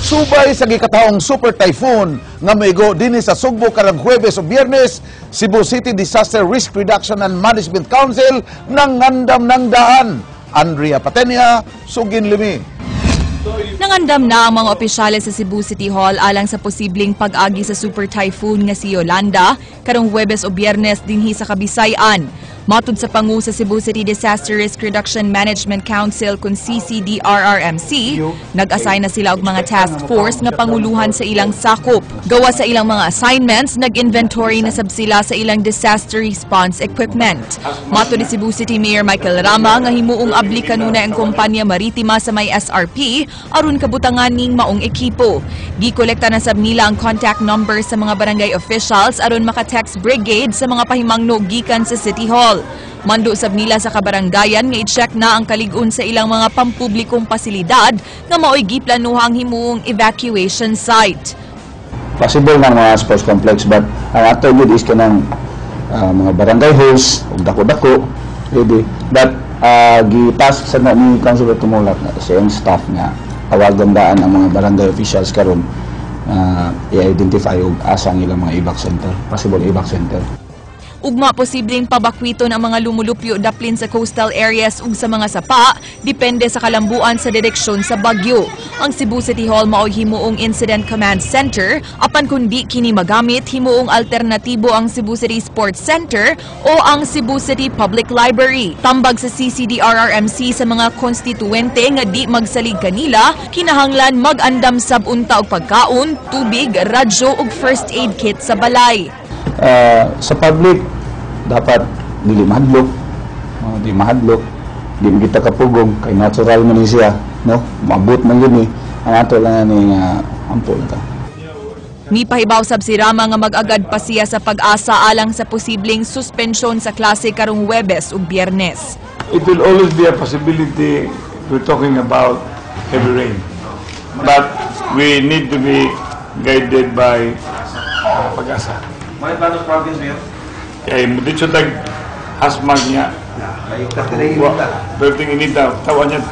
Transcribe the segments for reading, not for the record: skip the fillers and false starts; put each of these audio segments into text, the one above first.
Subay sa gikatawong super typhoon nga maigo dinhi sa Sugbo karong Huwebes o Biyernes, Cebu City Disaster Risk Reduction and Management Council nangandam ng daan. Andrea Patenia, Sugin Limi. Nangandam na ang mga opisyales sa Cebu City Hall alang sa posibleng pag-agi sa super typhoon nga si Yolanda karong Huwebes o Biyernes dinhi sa Kabisayan. Matud sa pangu sa Cebu City Disaster Risk Reduction Management Council kung CCDRRMC, nag-assign na sila og mga task force nga panguluhan sa ilang sakop. Gawa sa ilang mga assignments, nag-inventory na sab sila sa ilang disaster response equipment. Matud ni Cebu City Mayor Michael Rama nga himuong abli kanunay ang kompanya maritima sa may SRP aron kabutangan ning maong ekipo. Gikolekta na sab nila ang contact number sa mga barangay officials aron maka-text brigade sa mga pahimangno gikan sa City Hall. Mando sab nila sa kabaranggayan nga i-check na ang kalig-on sa ilang mga pampublikong pasilidad nga mao'y giplanuhang himuong evacuation site. Possible ng mga sports complex, but ang ato yun is kanang mga barangay halls ug dako-dako ready. But gi-task sa na ni Councilor Tumulak na sa iyang staff nga tawagan daan ang mga barangay officials karon i-identify og asa ang ilang mga evac center, possible evac center. Ugma posibleng pabakwiton ang mga lumulupyo daplin sa coastal areas ug sa mga sapa, depende sa kalambuan sa direksyon sa bagyo. Ang Cebu City Hall mao'y himuong Incident Command Center, apan kundi kini magamit, himuong alternatibo ang Cebu City Sports Center o ang Cebu City Public Library. Tambag sa CCDRRMC sa mga konstituwente nga di magsalig kanila, kinahanglan mag-andam sab unta og pagkaon, tubig, radyo ug first aid kit sa balay. Sa public dapat dili mahadlok, di mahadlok, di kita kapugong kay natural man siya, no? Maabot man yun ang ato lang ni ampol ta. Mipahibaw sab si Rama nga mag-agad pa siya sa pag-asa alang sa posibleng suspensyon sa klase karong Huwebes ug Biyernes. It will always be a possibility. We're talking about heavy rain, but we need to be guided by pag-asa. May paano province niyo? Kaya dito tag-hasmag niya. Berting inita, tawa niya.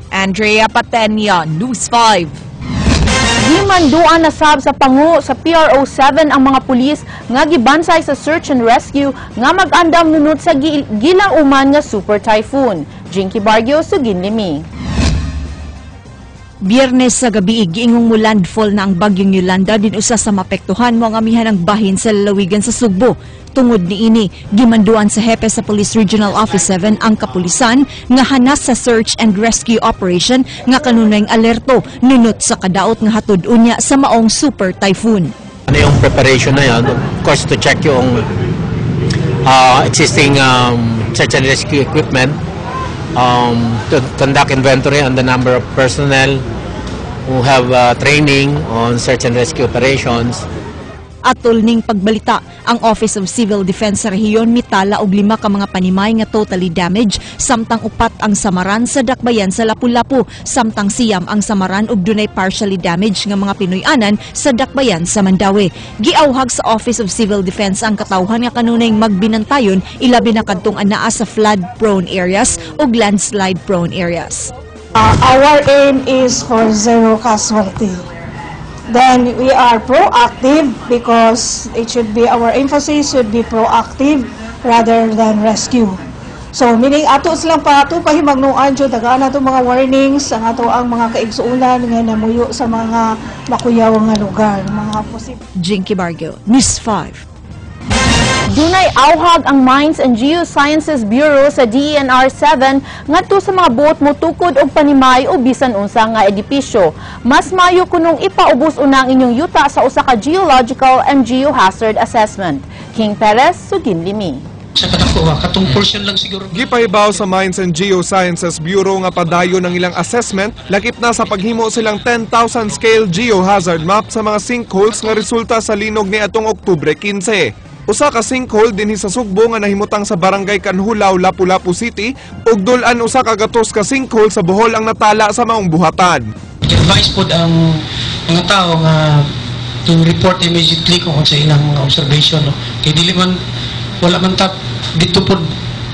Andrea Patenia, News 5. Gimanduan na sab sa pangu sa PRO7 ang mga pulis nga gibansay sa search and rescue nga mag-andam nunod sa gilauman nga super typhoon. Jinky Bargio, Sugin Limi. Biyernes sa gabi, giingong mo landfall na ang bagyong Yolanda din usa sa mapektuhan mo ang amihan ng bahin sa lalawigan sa Sugbo. Tungod ni ini, gimanduan sa hepe sa Police Regional Office 7 ang kapulisan nga hanas sa search and rescue operation nga kanunay alerto nunot sa kadaot nga hatod unya sa maong super typhoon. Ano yung preparation na yan? Of course, to check yung existing search and rescue equipment, to conduct inventory on the number of personnel who have training on search and rescue operations. Atol ning pagbalita, ang Office of Civil Defense sa rehiyon mitala og 5 ka mga panimay nga totally damaged, samtang 4 ang samaran sa dakbayan sa Lapu-Lapu, samtang siyam ang samaran ug dunay partially damaged nga mga Pinoy-anan sa dakbayan sa Mandawi. Giawhag sa Office of Civil Defense ang katawhan nga kanunay magbinantayon ilabi na kadtong anaa sa flood-prone areas ug landslide-prone areas. Our aim is for zero casualty. Then we are proactive because it should be, our emphasis should be proactive rather than rescue. So meaning ato silang pahimagnuan jud dagaan ato mga warnings ang ato ang mga kaigsuulan nga namuyo sa mga makuyaw nga lugar, mga posible. Jinky Bargio, News 5. Dunay awhag ang Mines and Geosciences Bureau sa DENR7 ngadto sa mga boat motukod og panimay o bisan unsa nga edipisyo. Mas mayo kunong ipaubos unang inyong yuta sa usa ka geological and geohazard assessment. King Perez, Sugin Limi. Sa katakuha, katong portion lang siguro. Gipahibaw sa Mines and Geosciences Bureau nga padayon ng ilang assessment, lakip na sa paghimo silang 10,000 scale geohazard map sa mga sinkholes nga resulta sa linog ni atong Oktubre 15. Usa ka sinkhole dinhi sa Sugbo nga nahimutang sa barangay Kanhulaw, Lapu-Lapu City ug dulan usa ka gatos ka sinkhole sa Bohol ang natala sa maong buhatan. Advice pod ang mga tao nga to report immediately kung sa ilang mga observation, no? Kay dili man wala man tap dito pod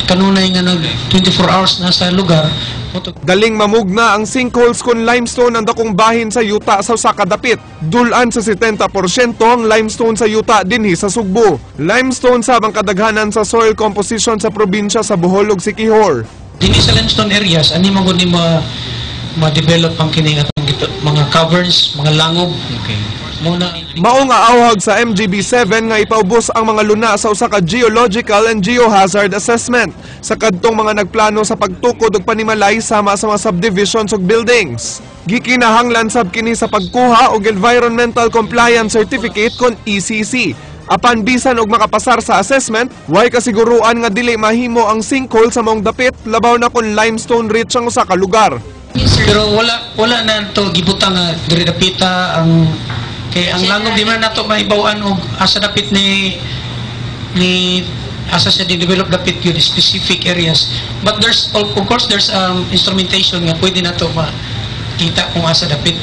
kanunay nga nag 24 hours na sa lugar. Galing mamugna ang sinkholes kun limestone ang dakong bahin sa yuta sa sakadapit. Dulan sa 70% ang limestone sa yuta dinhi sa Sugbo. Limestone sabang kadaghanan sa soil composition sa probinsya sa Bohol ug Siquijor. Dinhi sa limestone areas ani mo gud ni ma-develop ang kini atong mga caverns, mga langob. Okay. Mao nga awhag sa MGB7 nga ipaubos ang mga luna sa usa ka geological and geohazard assessment sa kadtong mga nagplano sa pagtukod og panimalay sama sa mga subdivisions ug buildings. Gikinahanglan sab kini sa pagkuha og Environmental Compliance Certificate kon ECC. Apan bisan og makapasar sa assessment, way kasiguruan nga dili mahimo ang sinkhole sa maong dapit labaw na kun limestone rich ang usa ka lugar. Pero wala na to gibutang nga diri dapita ang kay ang langob di man nato maibawan og asa dapit ni asa siya di-develop dapit yun specific areas, but there's of course there's instrumentation nga pwede nato makita kung asa dapit.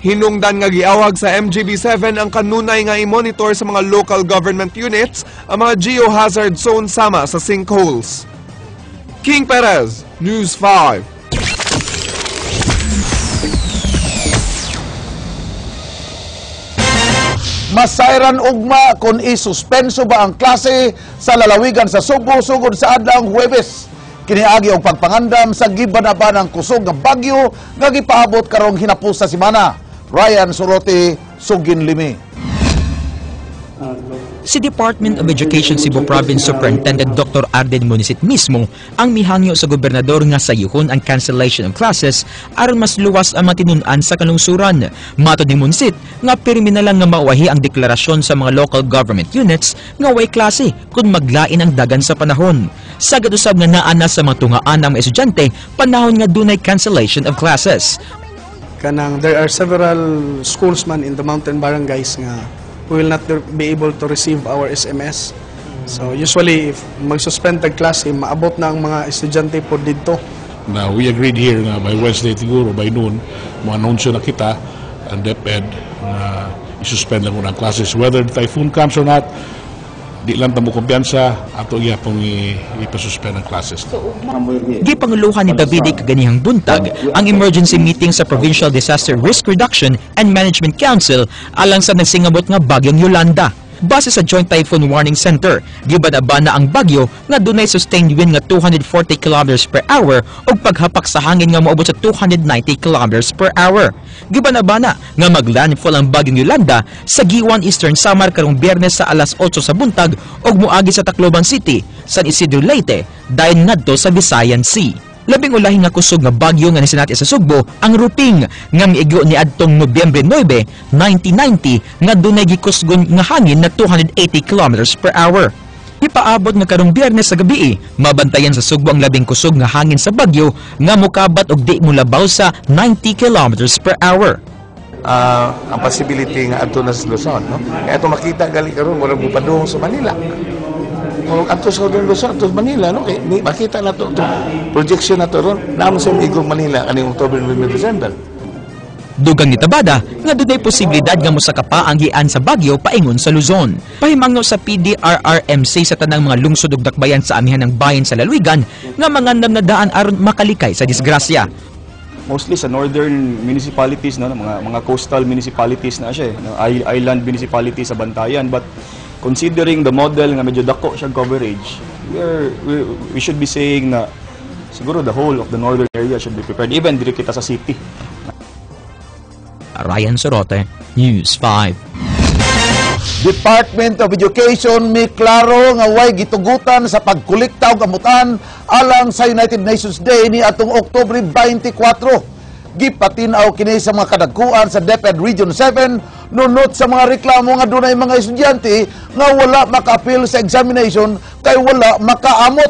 Hinungdan nga giawhag sa MGB7 ang kanunay nga i-monitor sa mga local government units ang mga geohazard zone sama sa sinkholes. King Perez, News 5. Masayran ugma kung isuspenso ba ang klase sa lalawigan sa Sugbo sugod sa adlang Huwebes. Kiniagi og pagpangandam sa gibanaban ng kusog nga bagyo nga gipaabot karong hinapos sa semana. Ryan Sorote, Sugin Limi. Si Department of Education Cebu Province Superintendent Dr. Arden Munisit mismo ang mihangyo sa gobernador nga sayuhon ang cancellation of classes aron mas luwas ang matinun-an sa kalungsuran. Matod ni Munisit nga pirmi na lang nga mauwahi ang deklarasyon sa mga local government units nga way klase kung maglain ang dagan sa panahon. Sagad usab nga naana sa mga tungaan ang mga estudyante panahon nga dunay cancellation of classes. There are several schools man in the mountain barangays nga we will not be able to receive our SMS. So usually, if mag-suspend ang klase, maabot na ang mga estudyante po dito. Now, we agreed here na by Wednesday siguro, by noon, ma-announce na kita ang DepEd na isuspend lang muna ang classes. Whether the typhoon comes or not, di lang tamo kumpiyansa ato iya pong ipasuspend ang classes. Gipanguluhan ni Davide kaganihang buntag ang emergency meeting sa Provincial Disaster Risk Reduction and Management Council alang sa nagsingabot nga bagyong Yolanda. Base sa Joint Typhoon Warning Center, gibana-bana ang bagyo nga dunay sustained wind nga 240 km per hour ug paghapak sa hangin nga moabot sa 290 km per hour. Gibana-bana nga maglandfall ang bagyong Yolanda sa Giwan Eastern Samar karong Biyernes sa alas 8 sa buntag ug moagi sa Tacloban City, San Isidro Leyte, dayon ngadto sa Visayan Sea. Labing ulahi nga kusog nga bagyo nga nasinati sa Sugbo ang Ruping nga miigyo ni adtong Nobyembre 9, 1990 nga dunay gikusgon nga hangin na 280 km per hour. Ipaabot nga karong Biyernes sa gabi, mabantayan sa Sugbo ang labing kusog nga hangin sa bagyo nga mokabat og di mulabaw sa 90 km per hour. Ang possibility nga adto na sa Luzon, no? Kaya ito makita gali karon wala bupadung sa Manila. Kung ato sa Luzon, ato sa Manila, no? Kaya makita na to projection na to ron, naman sa Igong Manila kaning October, November, December. Dugang ni Tabada nga dunay posibilidad nga mosaka pa ang gian sa bagyo paingon sa Luzon. Pahimangno sa PDRRMC sa tanang mga lungsod ug dakbayan sa amihan ng bayan sa lalawigan nga mangandam na daan aron makalikay sa disgrasya. Mostly sa northern municipalities, no, mga coastal municipalities na siya, no, island municipalities sa Bantayan, but considering the model nga medyo dako siya coverage, we should be saying na siguro the whole of the northern area should be prepared, even diri kita sa city. Ryan Sorote, News 5. Department of Education may klaro nga way gitugutan sa pagkolekta og amutan alang sa United Nations Day ni atong Oktubre 24. Gipatinaw kini sa mga kadagkuan sa DepEd Region 7 nunot sa mga reklamo nga dunay mga estudyante nga wala maka-appeal sa examination kay wala makaamot.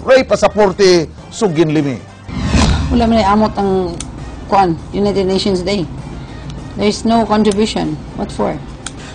Ray Pasaporte, Sugin Limi. Wala man amot ang United Nations Day. There is no contribution. What for?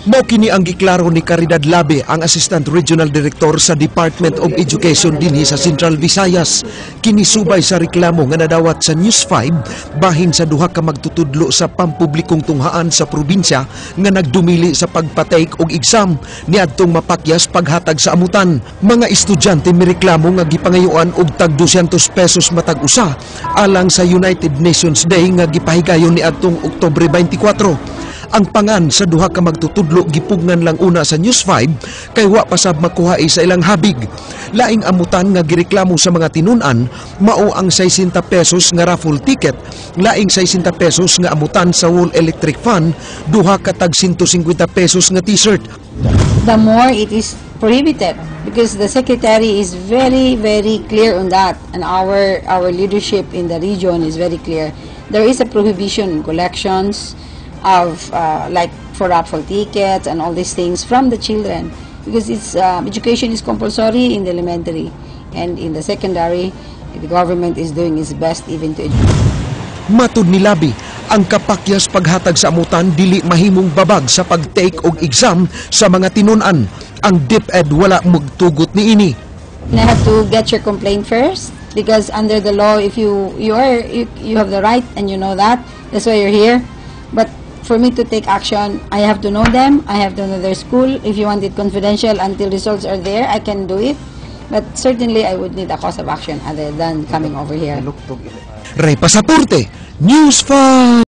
Mao kini ang giklaro ni Caridad Labe, ang Assistant Regional Director sa Department of Education dinhi sa Central Visayas. Kinisubay sa reklamo nga nadawat sa News 5 bahin sa duha ka magtutudlo sa pampublikong tunghaan sa probinsya nga nagdumili sa pagpatake og exam niadtong mapakyas paghatag sa amutan. Mga estudyante mireklamo nga gipangayuan og tag 200 pesos matag usa alang sa United Nations Day nga gipahigayon niadtong Oktubre 24. Ang pangan sa duha ka magtutudlo gipugnan lang una sa News 5 kay wa pasab makuha sa ilang habig. Laing amutan nga gireklamo sa mga tinun-an mao ang 60 pesos nga raffle ticket, laing 60 pesos nga amutan sa wall electric fan, duha ka tag 150 pesos nga t-shirt. The more it is prohibited because the secretary is very clear on that, and our leadership in the region is very clear. There is a prohibition in collections of like for raffle tickets and all these things from the children because it's education is compulsory in the elementary, and in the secondary the government is doing its best even to educate. Matud ni Labi, ang kapakyas paghatag sa amutan dili mahimong babag sa pag-take og exam sa mga tinun-an. Ang DepEd wala magtugot ni ini. You have to get your complaint first because under the law, if you have the right and you know that's why you're here. But for me to take action, I have to know them, I have to know their school. If you want it confidential until results are there, I can do it. But certainly, I would need a cause of action other than coming over here. Ray Pasaporte, News 5.